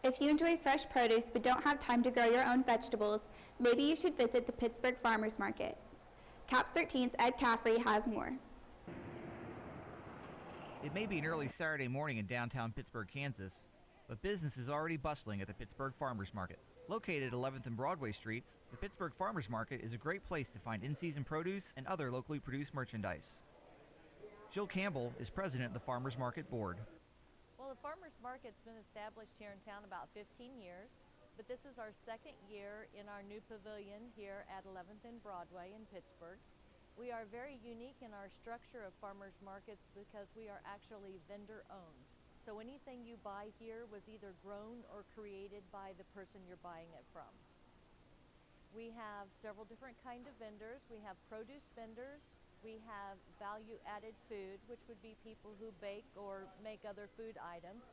If you enjoy fresh produce but don't have time to grow your own vegetables, maybe you should visit the Pittsburgh Farmers Market. CAPS 13's Ed Caffrey has more. It may be an early Saturday morning in downtown Pittsburgh, Kansas, but business is already bustling at the Pittsburgh Farmers Market. Located at 11th and Broadway Streets, the Pittsburgh Farmers Market is a great place to find in-season produce and other locally produced merchandise. Jill Campbell is president of the Farmers Market Board. Well, the Farmers Market's been established here in town about 15 years, but this is our second year in our new pavilion here at 11th and Broadway in Pittsburgh. We are very unique in our structure of farmers markets because we are actually vendor owned. So anything you buy here was either grown or created by the person you're buying it from. We have several different kinds of vendors. We have produce vendors. We have value-added food, which would be people who bake or make other food items.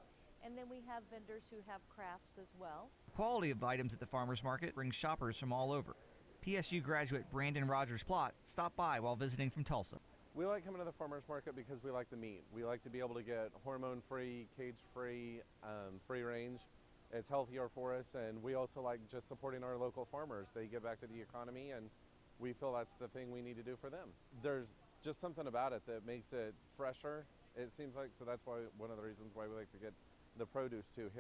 And then we have vendors who have crafts as well. The quality of items at the farmers market brings shoppers from all over. PSU graduate Brandon Rogers-Plott stopped by while visiting from Tulsa. We like coming to the farmers market because we like the meat. We like to be able to get hormone-free, cage-free, free range. It's healthier for us, and we also like just supporting our local farmers. They give back to the economy, and we feel that's the thing we need to do for them. There's just something about it that makes it fresher, it seems like, so that's why one of the reasons why we like to get the produce here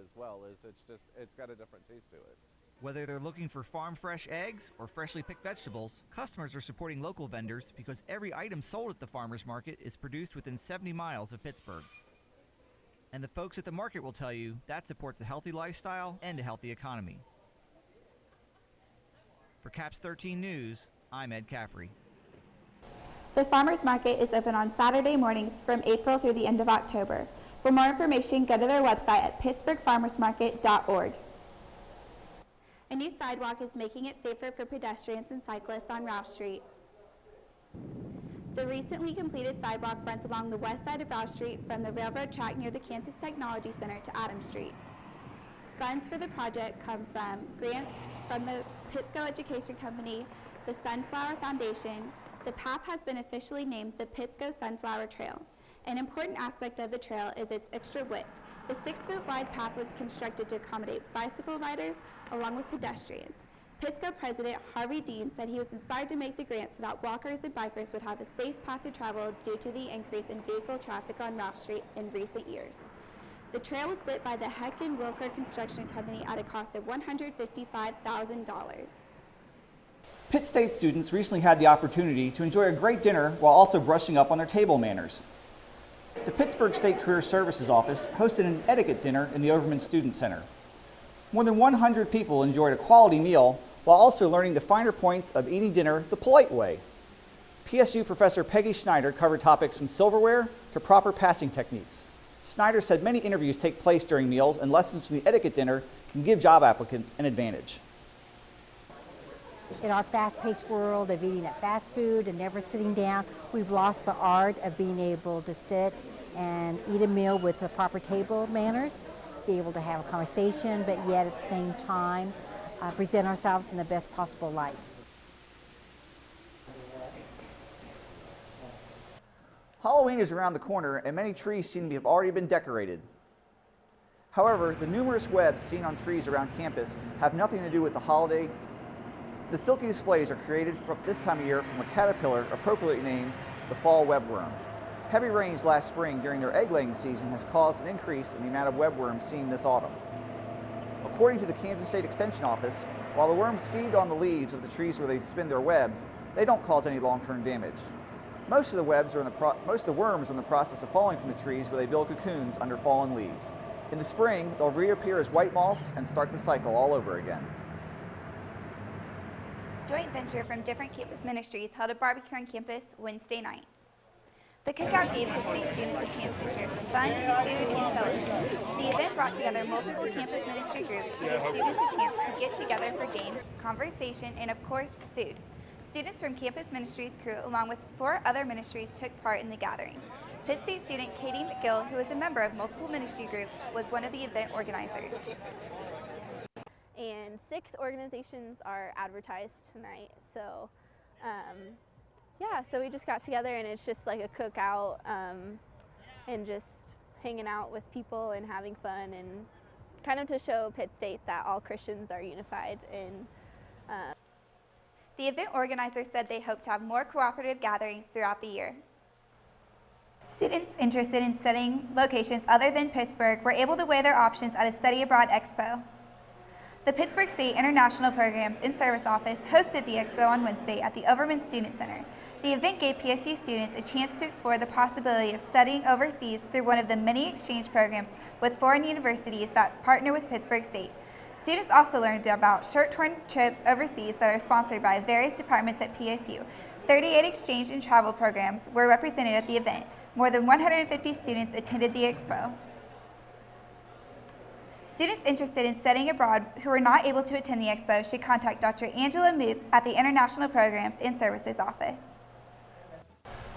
as well, is it's got a different taste to it. Whether they're looking for farm fresh eggs or freshly picked vegetables, customers are supporting local vendors because every item sold at the farmers market is produced within 70 miles of Pittsburgh. And the folks at the market will tell you that supports a healthy lifestyle and a healthy economy. For CAPS 13 News, I'm Ed Caffrey. The Farmers Market is open on Saturday mornings from April through the end of October. For more information, go to their website at pittsburghfarmersmarket.org. A new sidewalk is making it safer for pedestrians and cyclists on Rouse Street. The recently completed sidewalk runs along the west side of Rouse Street from the railroad track near the Kansas Technology Center to Adams Street. Funds for the project come from grants from the Pisco Education Company, the Sunflower Foundation. The path has been officially named the Pisco Sunflower Trail. An important aspect of the trail is its extra width. The 6-foot wide path was constructed to accommodate bicycle riders along with pedestrians. Pittsco President Harvey Dean said he was inspired to make the grant so that walkers and bikers would have a safe path to travel due to the increase in vehicle traffic on Rouse Street in recent years. The trail was built by the Heck & Wilker Construction Company at a cost of $155,000. Pitt State students recently had the opportunity to enjoy a great dinner while also brushing up on their table manners. The Pittsburgh State Career Services Office hosted an etiquette dinner in the Overman Student Center. More than 100 people enjoyed a quality meal while also learning the finer points of eating dinner the polite way. PSU Professor Peggy Schneider covered topics from silverware to proper passing techniques. Schneider said many interviews take place during meals, and lessons from the etiquette dinner can give job applicants an advantage. In our fast-paced world of eating at fast food and never sitting down, we've lost the art of being able to sit and eat a meal with the proper table manners, be able to have a conversation, but yet at the same time present ourselves in the best possible light. Halloween is around the corner, and many trees seem to have already been decorated. However, the numerous webs seen on trees around campus have nothing to do with the holiday. The silky displays are created from this time of year from a caterpillar appropriately named the fall webworm. Heavy rains last spring during their egg-laying season has caused an increase in the amount of webworms seen this autumn. According to the Kansas State Extension Office, while the worms feed on the leaves of the trees where they spin their webs, they don't cause any long-term damage. Most of the worms are in the process of falling from the trees where they build cocoons under fallen leaves. In the spring, they'll reappear as white moss and start the cycle all over again. Joint venture from different campus ministries held a barbecue on campus Wednesday night. The cookout gave Pitt State students a chance to share some fun, food, and fellowship. The event brought together multiple campus ministry groups to give students a chance to get together for games, conversation, and of course, food. Students from Campus Ministries crew, along with 4 other ministries, took part in the gathering. Pitt State student Katie McGill, who is a member of multiple ministry groups, was one of the event organizers. And 6 organizations are advertised tonight, so yeah, so we just got together and it's just like a cookout and just hanging out with people and having fun and kind of to show Pitt State that all Christians are unified in. The event organizers said they hope to have more cooperative gatherings throughout the year. Students interested in studying locations other than Pittsburgh were able to weigh their options at a Study Abroad Expo. The Pittsburgh State International Programs and Service Office hosted the Expo on Wednesday at the Overman Student Center. The event gave PSU students a chance to explore the possibility of studying overseas through one of the many exchange programs with foreign universities that partner with Pittsburgh State. Students also learned about short-term trips overseas that are sponsored by various departments at PSU. 38 exchange and travel programs were represented at the event. More than 150 students attended the Expo. Students interested in studying abroad who were not able to attend the Expo should contact Dr. Angela Moots at the International Programs and Services Office.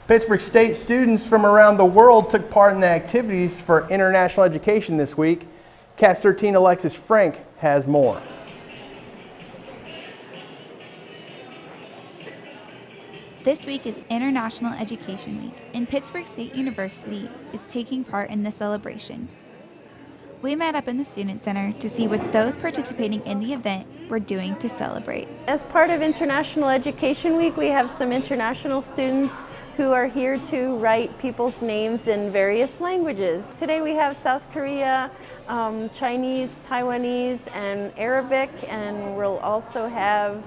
Pittsburgh State students from around the world took part in the activities for international education this week. CAPS 13 Alexis Frank has more. This week is International Education Week, and Pittsburgh State University is taking part in the celebration. We met up in the Student Center to see what those participating in the event were doing to celebrate. As part of International Education Week, we have some international students who are here to write people's names in various languages. Today we have South Korea, Chinese, Taiwanese, and Arabic, and we'll also have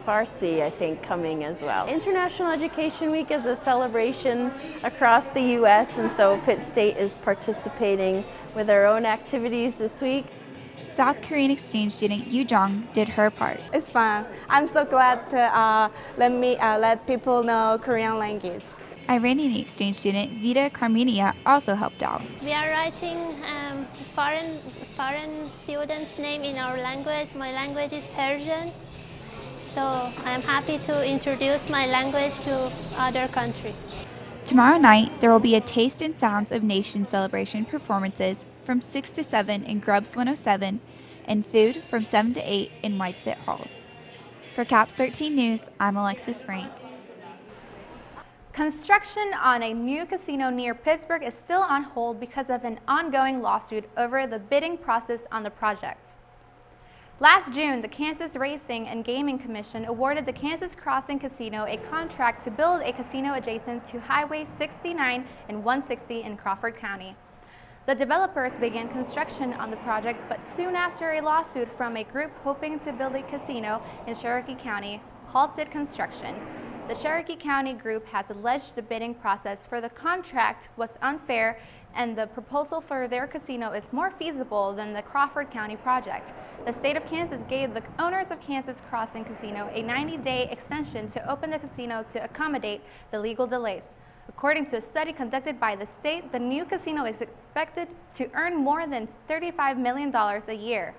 Farsi, I think, coming as well. International Education Week is a celebration across the U.S., and so Pitt State is participating with our own activities this week. South Korean exchange student Yu Jong did her part. It's fun. I'm so glad to let people know Korean language. Iranian exchange student Vida Carmenia also helped out. We are writing foreign students' name in our language. My language is Persian. So I'm happy to introduce my language to other countries. Tomorrow night, there will be a Taste and Sounds of Nation celebration performances from 6 to 7 in Grubbs 107 and food from 7 to 8 in Whitesit Halls. For CAPS 13 News, I'm Alexis Frank. Construction on a new casino near Pittsburgh is still on hold because of an ongoing lawsuit over the bidding process on the project. Last June, the Kansas Racing and Gaming Commission awarded the Kansas Crossing Casino a contract to build a casino adjacent to Highway 69 and 160 in Crawford County. The developers began construction on the project, but soon after, a lawsuit from a group hoping to build a casino in Cherokee County halted construction. The Cherokee County group has alleged the bidding process for the contract was unfair and the proposal for their casino is more feasible than the Crawford County project. The state of Kansas gave the owners of Kansas Crossing Casino a 90-day extension to open the casino to accommodate the legal delays. According to a study conducted by the state, the new casino is expected to earn more than $35 million a year.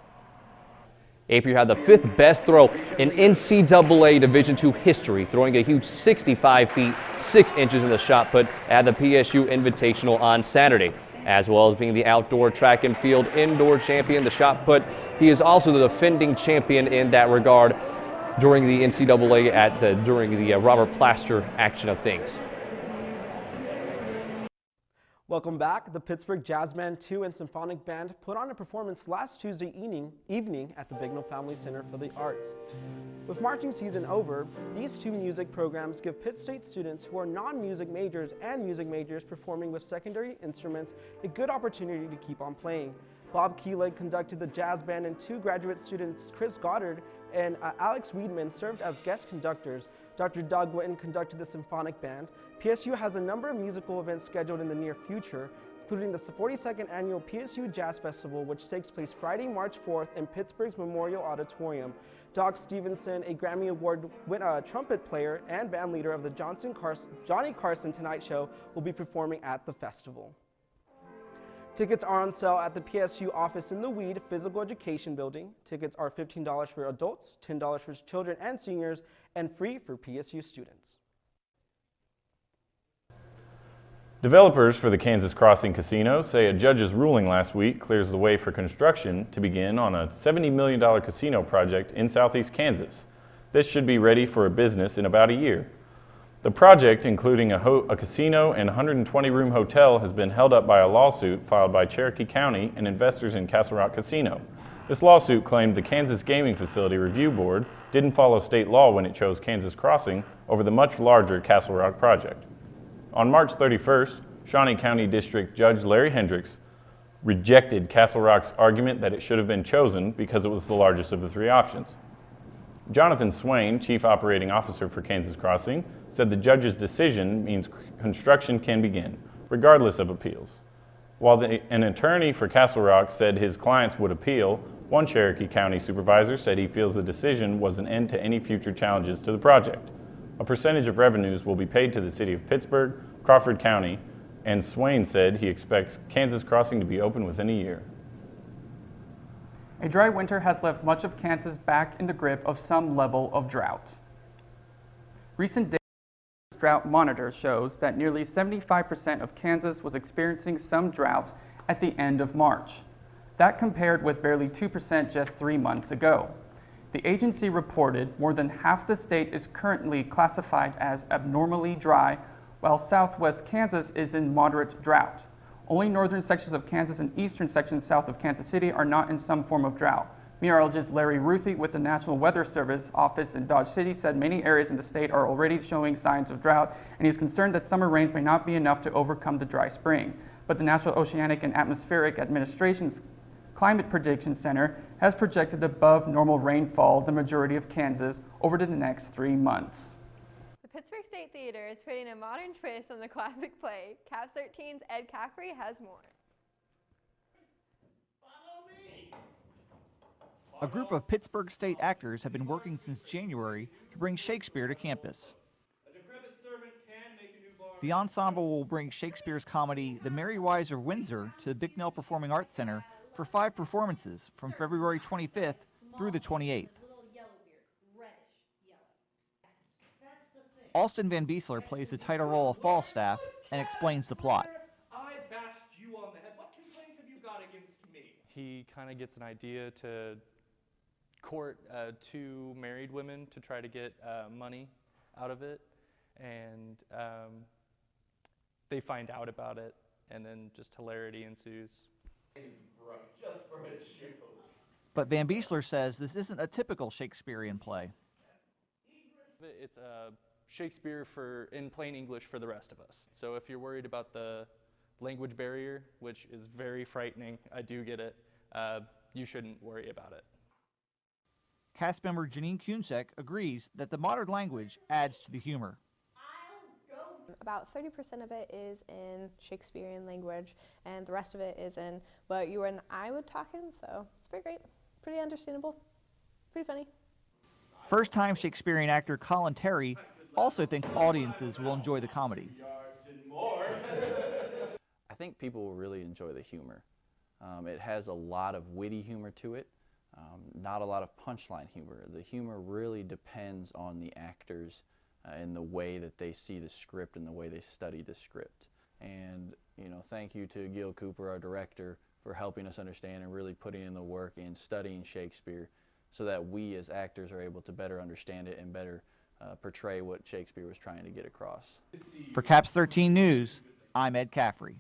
Apier had the 5th best throw in NCAA Division II history, throwing a huge 65 feet 6 inches in the shot put at the PSU Invitational on Saturday. As well as being the outdoor track and field indoor champion, the shot put, he is also the defending champion in that regard during the NCAA during the Robert Plaster action of things. Welcome back. The Pittsburgh Jazz Band 2 and Symphonic Band put on a performance last Tuesday evening at the Bignell Family Center for the Arts. With marching season over, these two music programs give Pitt State students who are non-music majors and music majors performing with secondary instruments a good opportunity to keep on playing. Bob Keeleg conducted the jazz band, and 2 graduate students, Chris Goddard and Alex Weedman, served as guest conductors. Dr. Doug Witten conducted the symphonic band. PSU has a number of musical events scheduled in the near future, including the 42nd Annual PSU Jazz Festival, which takes place Friday, March 4th in Pittsburgh's Memorial Auditorium. Doc Stevenson, a Grammy Award trumpet player and band leader of the Johnny Carson Tonight Show, will be performing at the festival. Tickets are on sale at the PSU office in the Weed Physical Education Building. Tickets are $15 for adults, $10 for children and seniors, and free for PSU students. Developers for the Kansas Crossing Casino say a judge's ruling last week clears the way for construction to begin on a $70 million casino project in southeast Kansas. This should be ready for a business in about a year. The project, including a casino and 120-room hotel, has been held up by a lawsuit filed by Cherokee County and investors in Castle Rock Casino. This lawsuit claimed the Kansas Gaming Facility Review Board didn't follow state law when it chose Kansas Crossing over the much larger Castle Rock project. On March 31st, Shawnee County District Judge Larry Hendricks rejected Castle Rock's argument that it should have been chosen because it was the largest of the three options. Jonathan Swain, Chief Operating Officer for Kansas Crossing, said the judge's decision means construction can begin, regardless of appeals. While an attorney for Castle Rock said his clients would appeal, one Cherokee County supervisor said he feels the decision was an end to any future challenges to the project. A percentage of revenues will be paid to the city of Pittsburgh, Crawford County, and Swain said he expects Kansas Crossing to be open within a year. A dry winter has left much of Kansas back in the grip of some level of drought. Recent data drought monitor shows that nearly 75% of Kansas was experiencing some drought at the end of March. That compared with barely 2% just 3 months ago. The agency reported more than half the state is currently classified as abnormally dry, while southwest Kansas is in moderate drought. Only northern sections of Kansas and eastern sections south of Kansas City are not in some form of drought. Meteorologist Larry Ruthie with the National Weather Service office in Dodge City said many areas in the state are already showing signs of drought, and he's concerned that summer rains may not be enough to overcome the dry spring. But the National Oceanic and Atmospheric Administration's Climate Prediction Center has projected above normal rainfall the majority of Kansas over the next 3 months. The Pittsburgh State Theater is putting a modern twist on the classic play. Caps 13's Ed Caffrey has more. A group of Pittsburgh State actors have been working since January to bring Shakespeare to campus. The ensemble will bring Shakespeare's comedy The Merry Wives of Windsor to the Bicknell Performing Arts Center for 5 performances from February 25th through the 28th. Alston Van Beesler plays the title role of Falstaff and explains the plot. I bashed you on the head. What complaints have you got against me? He kind of gets an idea to court 2 married women to try to get money out of it, and they find out about it, and then just hilarity ensues. Just for a show. But Van Beesler says this isn't a typical Shakespearean play. It's Shakespeare in plain English for the rest of us. So if you're worried about the language barrier, which is very frightening, I do get it, you shouldn't worry about it. Cast member Janine Kunsek agrees that the modern language adds to the humor. About 30% of it is in Shakespearean language, and the rest of it is in what you and I would talk in, so it's pretty great, pretty understandable, pretty funny. First-time Shakespearean actor Colin Terry also thinks audiences will enjoy the comedy. I think people will really enjoy the humor. It has a lot of witty humor to it, not a lot of punchline humor. The humor really depends on the actors and the way that they see the script and the way they study the script. And thank you to Gil Cooper, our director, for helping us understand and really putting in the work in studying Shakespeare so that we as actors are able to better understand it and better portray what Shakespeare was trying to get across. For Caps 13 News, I'm Ed Caffrey.